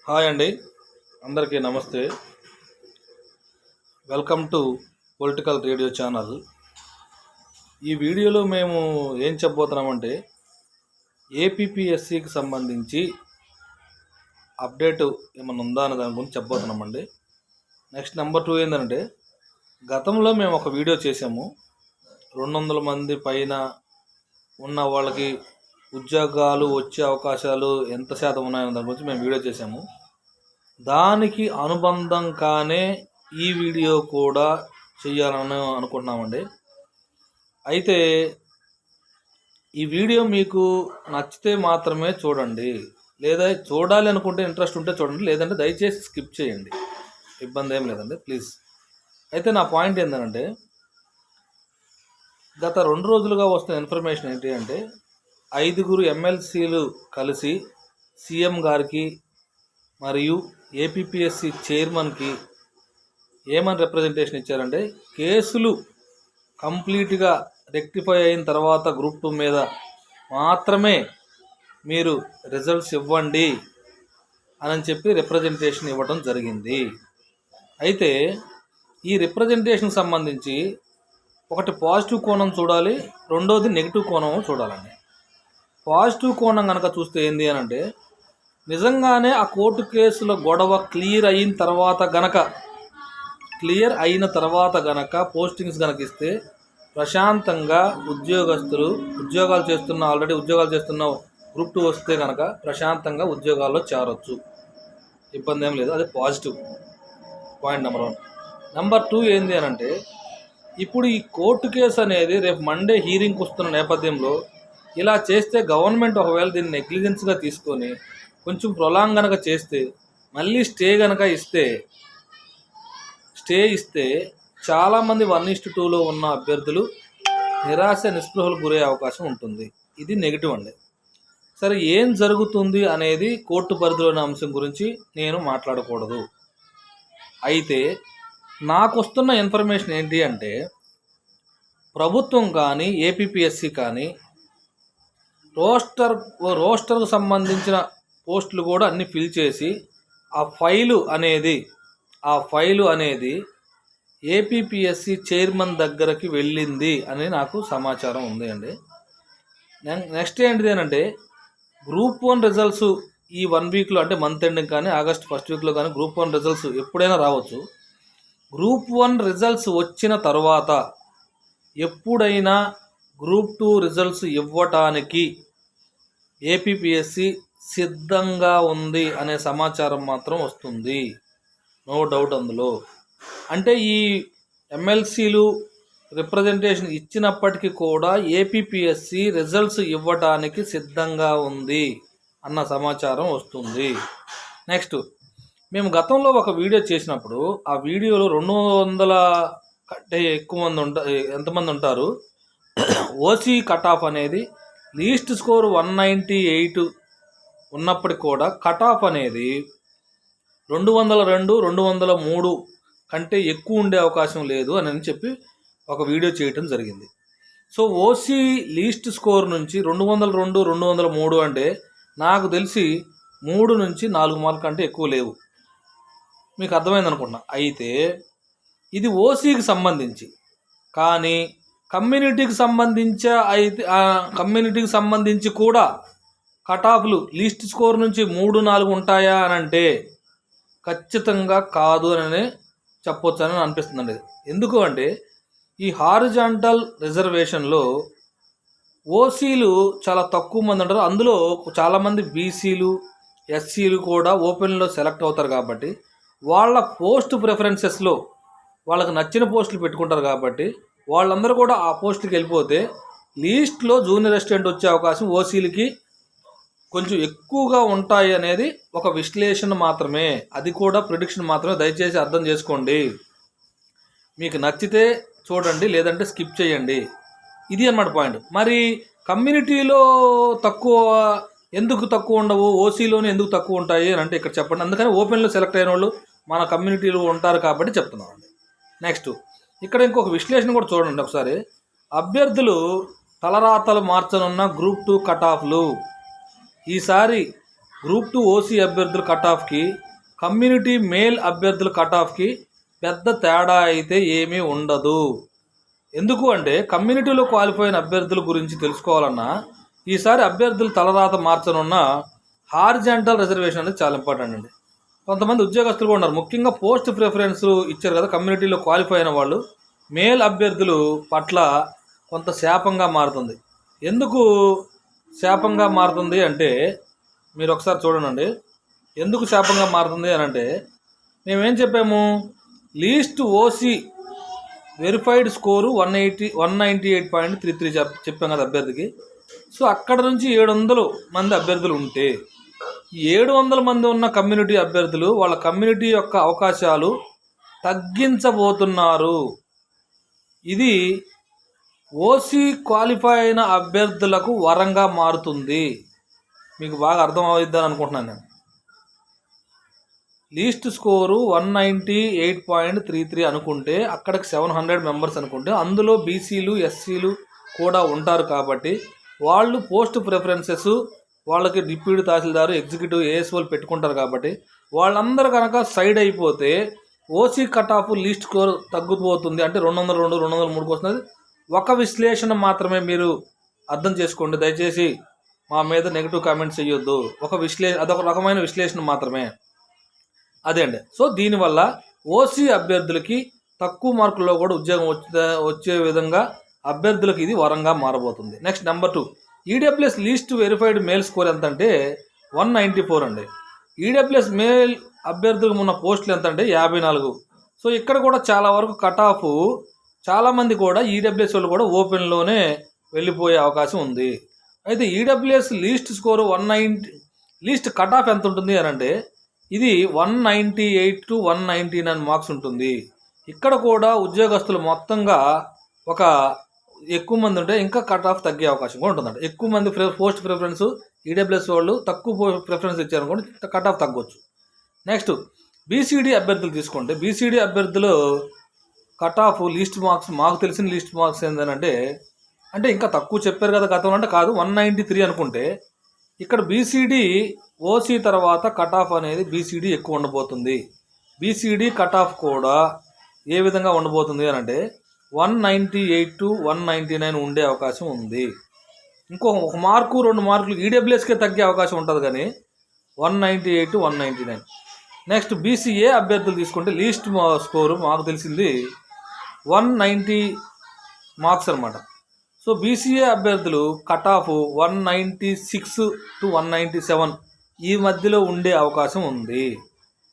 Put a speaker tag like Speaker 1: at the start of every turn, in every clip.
Speaker 1: Hi అండి, అందరికీ నమస్తే. Welcome to political radio channel. ఈ వీడియోలో మేము ఏం చెప్పబోతున్నామంటే ఏపీపీఎస్సికి సంబంధించి అప్డేట్ ఏమైనా ఉందా అనే దాని గురించి చెప్పబోతున్నామండి. నెక్స్ట్ నెంబర్ 2 ఏంటంటే, గతంలో మేము ఒక వీడియో చేసాము. 200 మంది పైన ఉన్న వాళ్ళకి ఉద్యోగాలు వచ్చే అవకాశాలు ఎంత శాతం ఉన్నాయన్న దాని గురించి మేము వీడియో చేసాము. దానికి అనుబంధంగానే ఈ వీడియో కూడా చేయాలని అనుకుంటున్నామండి. అయితే ఈ వీడియో మీకు నచ్చితే మాత్రమే చూడండి, లేదా చూడాలి అనుకుంటే ఇంట్రెస్ట్ ఉంటే చూడండి, లేదంటే దయచేసి స్కిప్ చేయండి, ఇబ్బంది ఏం లేదండి, ప్లీజ్. అయితే నా పాయింట్ ఏంటంటే, గత 2 రోజులుగా వస్తున్న ఇన్ఫర్మేషన్ ఏంటి అంటే, 5 ఎమ్మెల్సీలు కలిసి సీఎం గారికి మరియు ఏపీపీఎస్సి చైర్మన్కి ఏమని రిప్రజెంటేషన్ ఇచ్చారంటే, కేసులు కంప్లీట్గా రెక్టిఫై అయిన తర్వాత గ్రూప్ 2 మీద మాత్రమే మీరు రిజల్ట్స్ ఇవ్వండి అని చెప్పి రిప్రజెంటేషన్ ఇవ్వడం జరిగింది. అయితే ఈ రిప్రజెంటేషన్ సంబంధించి ఒకటి పాజిటివ్ కోణం చూడాలి, రెండోది నెగిటివ్ కోణం చూడాలండి. పాజిటివ్ కోణం కనుక చూస్తే ఏంది అని అంటే, నిజంగానే ఆ కోర్టు కేసుల గొడవ క్లియర్ అయిన తర్వాత గనక పోస్టింగ్స్ కనుక ఇస్తే ప్రశాంతంగా ఆల్రెడీ ఉద్యోగాలు చేస్తున్న గ్రూప్ 2 వస్తే కనుక ప్రశాంతంగా ఉద్యోగాల్లో చేరొచ్చు, ఇబ్బంది ఏం లేదు. అది పాజిటివ్ పాయింట్ నెంబర్ 1. నెంబర్ 2 ఏంది అని అంటే, ఇప్పుడు ఈ కోర్టు కేసు అనేది రేపు మండే హీరింగ్కి వస్తున్న నేపథ్యంలో ఇలా చేస్తే గవర్నమెంట్ ఒకవేళ దీన్ని నెగ్లిజెన్స్గా తీసుకొని కొంచెం ప్రొలాంగ్ కనుక చేస్తే, మళ్ళీ స్టే ఇస్తే చాలామంది 1:2లో ఉన్న అభ్యర్థులు నిరాశ నిస్పృహలకు గురయ్యే అవకాశం ఉంటుంది. ఇది నెగిటివ్ అండి. సరే, ఏం జరుగుతుంది అనేది కోర్టు పరిధిలోని అంశం గురించి నేను మాట్లాడకూడదు. అయితే నాకు వస్తున్న ఇన్ఫర్మేషన్ ఏంటి అంటే, ప్రభుత్వం కానీ ఏపీపీఎస్సి కానీ రోస్టర్కు సంబంధించిన పోస్టులు కూడా అన్నీ ఫిల్ చేసి ఆ ఫైలు అనేది ఏపీపీఎస్సి చైర్మన్ దగ్గరికి వెళ్ళింది అని నాకు సమాచారం ఉంది అండి. నెక్స్ట్ ఏంటిది అంటే, గ్రూప్ 1 రిజల్ట్స్ ఈ 1 వీక్లో, అంటే మంత్ ఎండింగ్ కానీ ఆగస్ట్ 1st వీక్లో కానీ గ్రూప్ 1 రిజల్ట్స్ ఎప్పుడైనా రావచ్చు. గ్రూప్ 1 రిజల్ట్స్ వచ్చిన తర్వాత ఎప్పుడైనా గ్రూప్ 2 రిజల్ట్స్ ఇవ్వటానికి ఏపీపీఎస్సి సిద్ధంగా ఉంది అనే సమాచారం మాత్రం వస్తుంది, నో డౌట్ అందులో. అంటే ఈ ఎమ్మెల్సీలు రిప్రజెంటేషన్ ఇచ్చినప్పటికీ కూడా ఏపీపీఎస్సి రిజల్ట్స్ ఇవ్వటానికి సిద్ధంగా ఉంది అన్న సమాచారం వస్తుంది. నెక్స్ట్, మేము గతంలో ఒక వీడియో చేసినప్పుడు ఆ వీడియోలో 200 కంటే ఎక్కువ మంది ఎంతమంది ఉంటారు, ఓసీ కట్ ఆఫ్ అనేది లీస్ట్ స్కోర్ 198 ఉన్నప్పటికి కూడా కట్ ఆఫ్ అనేది 202, 203 కంటే ఎక్కువ ఉండే అవకాశం లేదు అని చెప్పి ఒక వీడియో చేయటం జరిగింది. సో ఓసీ లీస్ట్ స్కోర్ నుంచి 202, 203 అంటే నాకు తెలిసి 3 నుంచి 4 మార్కుల కంటే ఎక్కువ లేవు. మీకు అర్థమైంది అనుకుంటున్నా. అయితే ఇది ఓసీకి సంబంధించి, కానీ కమ్యూనిటీకి సంబంధించి కూడా కట్ ఆఫ్లు లీస్ట్ స్కోర్ నుంచి 3, 4 ఉంటాయా అని అంటే ఖచ్చితంగా కాదు అని చెప్పొచ్చు అని అనిపిస్తుందండి. ఎందుకు అంటే, ఈ హారిజాంటల్ రిజర్వేషన్లో ఓసీలు చాలా తక్కువ మంది ఉంటారు. అందులో చాలామంది బీసీలు, ఎస్సీలు కూడా ఓపెన్లో సెలెక్ట్ అవుతారు. కాబట్టి వాళ్ళ పోస్ట్ ప్రిఫరెన్సెస్లో వాళ్ళకి నచ్చిన పోస్టులు పెట్టుకుంటారు. కాబట్టి వాళ్ళందరూ కూడా ఆ పోస్టుకి వెళ్ళిపోతే లీస్ట్లో జూనియర్ అసిస్టెంట్ వచ్చే అవకాశం ఓసీలకి కొంచెం ఎక్కువగా ఉంటాయి అనేది ఒక విశ్లేషణ మాత్రమే, అది కూడా ప్రిడిక్షన్ మాత్రమే. దయచేసి అర్థం చేసుకోండి. మీకు నచ్చితే చూడండి, లేదంటే స్కిప్ చేయండి. ఇది అన్నమాట పాయింట్. మరి కమ్యూనిటీలో ఎందుకు తక్కువ ఉండవు, ఓసీలోనే ఎందుకు తక్కువ ఉంటాయి అని అంటే ఇక్కడ చెప్పండి. అందుకని ఓపెన్లో సెలెక్ట్ అయిన వాళ్ళు మన కమ్యూనిటీలో ఉంటారు కాబట్టి చెప్తున్నామండి. నెక్స్ట్, ఇక్కడ ఇంకొక విశ్లేషణ కూడా చూడండి ఒకసారి. అభ్యర్థులు తలరాతలు మార్చనున్న గ్రూప్ 2 కట్ ఆఫ్లు. ఈసారి గ్రూప్ 2 ఓసీ అభ్యర్థుల కట్ ఆఫ్కి కమ్యూనిటీ మేల్ అభ్యర్థుల కట్ ఆఫ్కి పెద్ద తేడా అయితే ఏమీ ఉండదు. ఎందుకు అంటే కమ్యూనిటీలో క్వాలిఫై అయిన అభ్యర్థుల గురించి తెలుసుకోవాలన్నా ఈసారి అభ్యర్థులు తలరాత మార్చనున్న హారిజాంటల్ రిజర్వేషన్ అనేది చాలా ఇంపార్టెంట్ అండి. కొంతమంది ఉద్యోగస్తులు కూడా ఉన్నారు, ముఖ్యంగా పోస్ట్ ప్రిఫరెన్స్ ఇచ్చారు కదా కమ్యూనిటీలో క్వాలిఫై అయిన వాళ్ళు, మేల్ అభ్యర్థులు పట్ల కొంత శాపంగా మారుతుంది. ఎందుకు శాపంగా మారుతుంది అంటే మీరు ఒకసారి చూడండి. ఎందుకు శాపంగా మారుతుంది అని అంటే మేమేం చెప్పాము, లీస్ట్ ఓసీ వెరిఫైడ్ స్కోరు 198.33 చెప్పాం కదా అభ్యర్థికి. సో అక్కడ నుంచి 700 మంది అభ్యర్థులు ఉంటే 700 మంది ఉన్న కమ్యూనిటీ అభ్యర్థులు వాళ్ళ కమ్యూనిటీ యొక్క అవకాశాలు తగ్గించబోతున్నారు. ఇది ఓసీ క్వాలిఫై అయిన అభ్యర్థులకు వరంగా మారుతుంది. మీకు బాగా అర్థం అవుద్దని అనుకుంటున్నాను నేను. లీస్ట్ స్కోరు 198.33 అనుకుంటే అక్కడికి 700 మెంబర్స్ అనుకుంటే అందులో బీసీలు ఎస్సీలు కూడా ఉంటారు కాబట్టి వాళ్ళు పోస్ట్ ప్రిఫరెన్సెస్ వాళ్ళకి డిప్యూటీ తహసీల్దారు ఎగ్జిక్యూటివ్ ఏఎస్ఓలు పెట్టుకుంటారు కాబట్టి వాళ్ళందరూ కనుక సైడ్ అయిపోతే OC cut off least score తగ్గిపోతుంది. అంటే 202, 203 వస్తుంది. ఒక విశ్లేషణ మాత్రమే మీరు అర్థం చేసుకోండి, దయచేసి మా మీద నెగిటివ్ కామెంట్స్ చేయొద్దు. అదొక రకమైన విశ్లేషణ మాత్రమే అదే అండి. సో దీనివల్ల ఓసీ అభ్యర్థులకి తక్కువ మార్కుల్లో కూడా ఉద్యోగం వచ్చే విధంగా అభ్యర్థులకు ఇది వరంగా మారబోతుంది. Next number 2, EWS least verified male score ఎంత అంటే 194 అండి. ఈడబ్ల్యూఎస్ మేల్ అభ్యర్థులకు ఉన్న పోస్టులు ఎంత అంటే 54. సో ఇక్కడ కూడా చాలా వరకు కట్ ఆఫ్ చాలామంది కూడా ఈడబ్ల్యూఎస్ వాళ్ళు కూడా ఓపెన్లోనే వెళ్ళిపోయే అవకాశం ఉంది. అయితే EWS least score 190, least cut off ఎంత ఉంటుంది అని అంటే ఇది 198 to 199 మార్క్స్ ఉంటుంది. ఇక్కడ కూడా ఉద్యోగస్తులు మొత్తంగా ఒక ఎక్కువ మంది ఉంటే ఇంకా కట్ ఆఫ్ తగ్గే అవకాశం కూడా ఉంటుందంట. ఎక్కువ మంది పోస్ట్ ప్రిఫరెన్స్ ఈడబ్ల్యూఎస్ వాళ్ళు తక్కువ ప్రిఫరెన్స్ ఇచ్చారనుకోండి, కట్ ఆఫ్ తగ్గొచ్చు. నెక్స్ట్ బీసీడీ అభ్యర్థులు తీసుకుంటే బీసీడీ అభ్యర్థులు కట్ ఆఫ్ లీస్ట్ మార్క్స్ మాకు తెలిసిన లీస్ట్ మార్క్స్ ఏంటంటే అంటే ఇంకా తక్కువ చెప్పారు కదా గతంలో అంటే కాదు 193 అనుకుంటే ఇక్కడ బీసీడీ ఓసీ తర్వాత కట్ ఆఫ్ అనేది బీసీడీ ఎక్కువ ఉండబోతుంది. బీసీడీ కట్ ఆఫ్ కూడా ఏ విధంగా ఉండబోతుంది అని అంటే 198 to 199 ఉండే అవకాశం ఉంది. ఒక మార్కు 2 మార్కులు ఈడబ్ల్యూఎస్కే తగ్గే అవకాశం ఉంటుంది కానీ 198 to 199. నెక్స్ట్ బీసీఏ అభ్యర్థులు తీసుకుంటే లీస్ట్ స్కోరు మాకు తెలిసింది 190 మార్క్స్ అనమాట. సో బీసీఏ అభ్యర్థులు కట్ ఆఫ్ 196 to 197 ఈ మధ్యలో ఉండే అవకాశం ఉంది.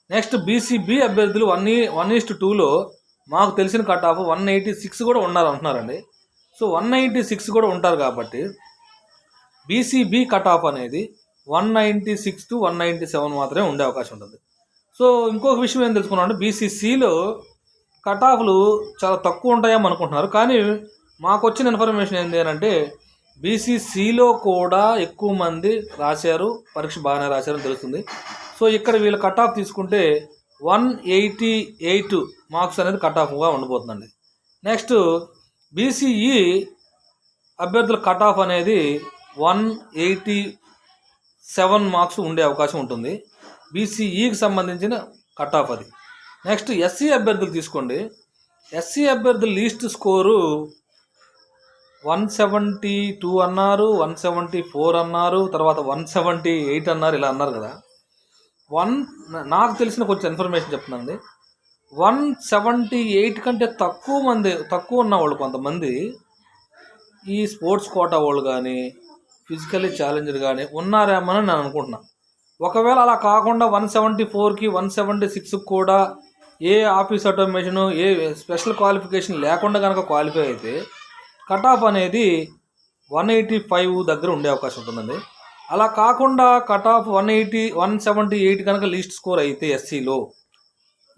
Speaker 1: నెక్స్ట్ బీసీబీ అభ్యర్థులు 1:2లో మాకు తెలిసిన కట్ ఆఫ్ 186 కూడా ఉన్నారు అంటున్నారండి. సో 196 కూడా ఉంటారు కాబట్టి బీసీబీ కట్ ఆఫ్ అనేది 196 to 197 మాత్రమే ఉండే అవకాశం ఉంటుంది. సో ఇంకొక విషయం ఏం తెలుసుకున్నాం అంటే బీసీసీలో కట్ ఆఫ్లు చాలా తక్కువ ఉంటాయేమో అనుకుంటున్నారు, కానీ మాకు వచ్చిన ఇన్ఫర్మేషన్ ఏంటి అని అంటే బీసీసీలో కూడా ఎక్కువ మంది రాశారు, పరీక్ష బాగానే రాశారని తెలుస్తుంది. సో ఇక్కడ వీళ్ళ కట్ ఆఫ్ తీసుకుంటే 188 మార్క్స్ అనేది కట్ ఆఫ్గా ఉండబోతుందండి. నెక్స్ట్ బీసీఈ అభ్యర్థుల కట్ ఆఫ్ అనేది 187 మార్క్స్ ఉండే అవకాశం ఉంటుంది. బీసీఈకి సంబంధించిన కట్ ఆఫ్ అది. నెక్స్ట్ ఎస్సీ అభ్యర్థులు తీసుకోండి. ఎస్సీ అభ్యర్థుల లీస్ట్ స్కోరు 172 అన్నారు, 174 అన్నారు, తర్వాత 178 అన్నారు, ఇలా అన్నారు కదా. నాకు తెలిసిన కొంచెం ఇన్ఫర్మేషన్ చెప్తున్నానండి. 178 కంటే తక్కువ ఉన్నవాళ్ళు కొంతమంది ఈ స్పోర్ట్స్ కోటా వాళ్ళు కానీ ఫిజికల్లీ ఛాలెంజ్డ్ కానీ ఉన్నారేమని నేను అనుకుంటున్నాను. ఒకవేళ అలా కాకుండా 174కి 176 కూడా ఏ ఆఫీస్ ఆటోమేషను ఏ స్పెషల్ క్వాలిఫికేషన్ లేకుండా కనుక క్వాలిఫై అయితే కట్ ఆఫ్ అనేది 185 దగ్గర ఉండే అవకాశం ఉంటుందండి. అలా కాకుండా కట్ ఆఫ్ 178 కనుక లీస్ట్ స్కోర్ అయితే ఎస్సీలో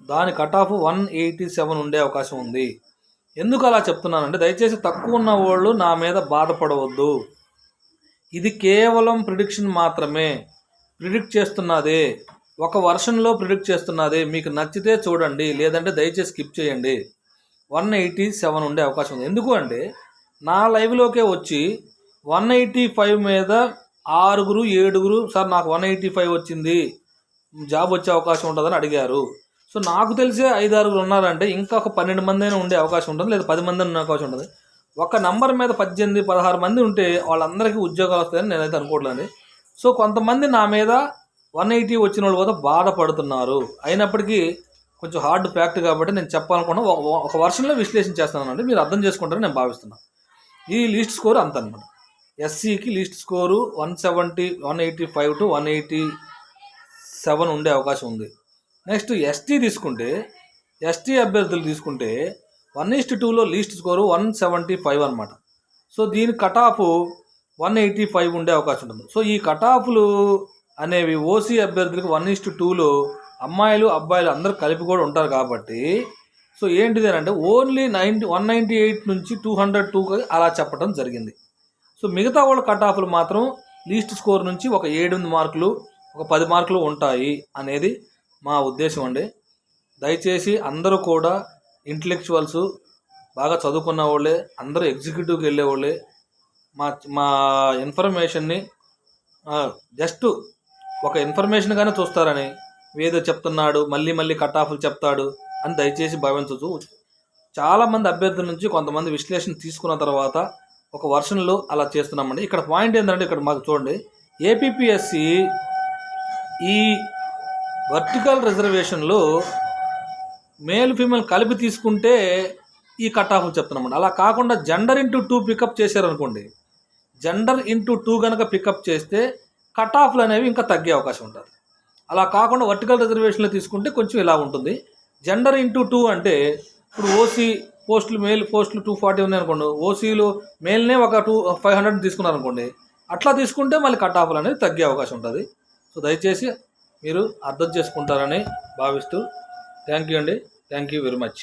Speaker 1: దాని కట్ ఆఫ్ 187 ఉండే అవకాశం ఉంది. ఎందుకు అలా చెప్తున్నానంటే దయచేసి తక్కువ ఉన్న వాళ్ళు నా మీద బాధపడవద్దు. ఇది కేవలం ప్రిడిక్షన్ మాత్రమే, ప్రిడిక్ట్ చేస్తున్నదే, ఒక వర్షన్లో ప్రిడిక్ట్ చేస్తున్నదే. మీకు నచ్చితే చూడండి, లేదంటే దయచేసి స్కిప్ చేయండి. 187 ఉండే అవకాశం ఉంది. ఎందుకు అంటే నా లైవ్లోకే వచ్చి 185 మీద 6 7 సార్ నాకు 185 వచ్చింది, జాబ్ వచ్చే అవకాశం ఉంటుందని అడిగారు. సో నాకు తెలిసే 5 6 ఉన్నారంటే ఇంకా ఒక 12 మంది అయినా ఉండే అవకాశం ఉంటుంది, లేదా 10 మంది ఉండే అవకాశం ఉంటుంది. ఒక నంబర్ మీద 18 16 మంది ఉంటే వాళ్ళందరికీ ఉద్యోగాలు వస్తాయని నేనైతే అనుకోవట్లేదు. సో కొంతమంది నా మీద 180 వచ్చిన వాళ్ళు కూడా బాధపడుతున్నారు. అయినప్పటికీ కొంచెం హార్డ్ ఫ్యాక్ట్ కాబట్టి నేను చెప్పాలనుకున్నా ఒక వర్షన్లో విశ్లేషణ చేస్తున్నానండి, మీరు అర్థం చేసుకుంటారని నేను భావిస్తున్నాను. ఈ లీస్ట్ స్కోర్ అంత అనమాట. ఎస్సీకి లీస్ట్ స్కోరు 185 to 187 ఉండే అవకాశం ఉంది. నెక్స్ట్ ఎస్టీ తీసుకుంటే, ఎస్టీ అభ్యర్థులు తీసుకుంటే 1:2లో లీస్ట్ స్కోరు 175 అనమాట. సో దీని కట్ ఆఫ్ 185 ఉండే అవకాశం ఉంటుంది. సో ఈ కట్ ఆఫ్లు అనేవి ఓసీ అభ్యర్థులకు 1:2లో అమ్మాయిలు అబ్బాయిలు అందరూ కలిపి కూడా ఉంటారు కాబట్టి, సో ఏంటిది అంటే ఓన్లీ 198 నుంచి 202 అలా చెప్పడం జరిగింది. సో మిగతా వాళ్ళ కట్ ఆఫ్లు మాత్రం లీస్ట్ స్కోర్ నుంచి ఒక 7 మార్కులు, ఒక 10 మార్కులు ఉంటాయి అనేది మా ఉద్దేశం అండి. దయచేసి అందరూ కూడా ఇంటలెక్చువల్స్, బాగా చదువుకున్న వాళ్ళే, అందరూ ఎగ్జిక్యూటివ్కి వెళ్ళే వాళ్ళే మా ఇన్ఫర్మేషన్ని జస్ట్ ఒక ఇన్ఫర్మేషన్గానే చూస్తారని, ఏదో చెప్తున్నాడు మళ్ళీ మళ్ళీ కట్ ఆఫ్లు చెప్తాడు అని దయచేసి భావించవచ్చు. చాలామంది అభ్యర్థుల నుంచి కొంతమంది విశ్లేషణ తీసుకున్న తర్వాత ఒక వర్షన్లో అలా చేస్తున్నామండి. ఇక్కడ పాయింట్ ఏంటంటే, ఇక్కడ మాకు చూడండి, ఏపీపీఎస్సి ఈ వర్టికల్ రిజర్వేషన్లో మేల్ ఫీమేల్ కలిపి తీసుకుంటే ఈ కట్ ఆఫ్లు చెప్తున్నామండి. అలా కాకుండా జెండర్ ఇంటూ 2 పికప్ చేశారనుకోండి, జెండర్ ఇంటూ 2 కనుక పికప్ చేస్తే కట్ ఆఫ్లు అనేవి ఇంకా తగ్గే అవకాశం ఉంటుంది. అలా కాకుండా వర్టికల్ రిజర్వేషన్లో తీసుకుంటే కొంచెం ఇలా ఉంటుంది. జెండర్ ఇంటూ 2 అంటే ఇప్పుడు ఓసీ పోస్టులు, మేల్ పోస్టులు 240 ఉన్నాయనుకోండి, ఓసీలు మేల్నే ఒక 500 తీసుకున్నారనుకోండి, అట్లా తీసుకుంటే మళ్ళీ కట్ ఆఫ్లు అనేది తగ్గే అవకాశం ఉంటుంది. సో దయచేసి మీరు అర్థం చేసుకుంటారని భావిస్తూ థ్యాంక్ యూ అండి. Thank you very much.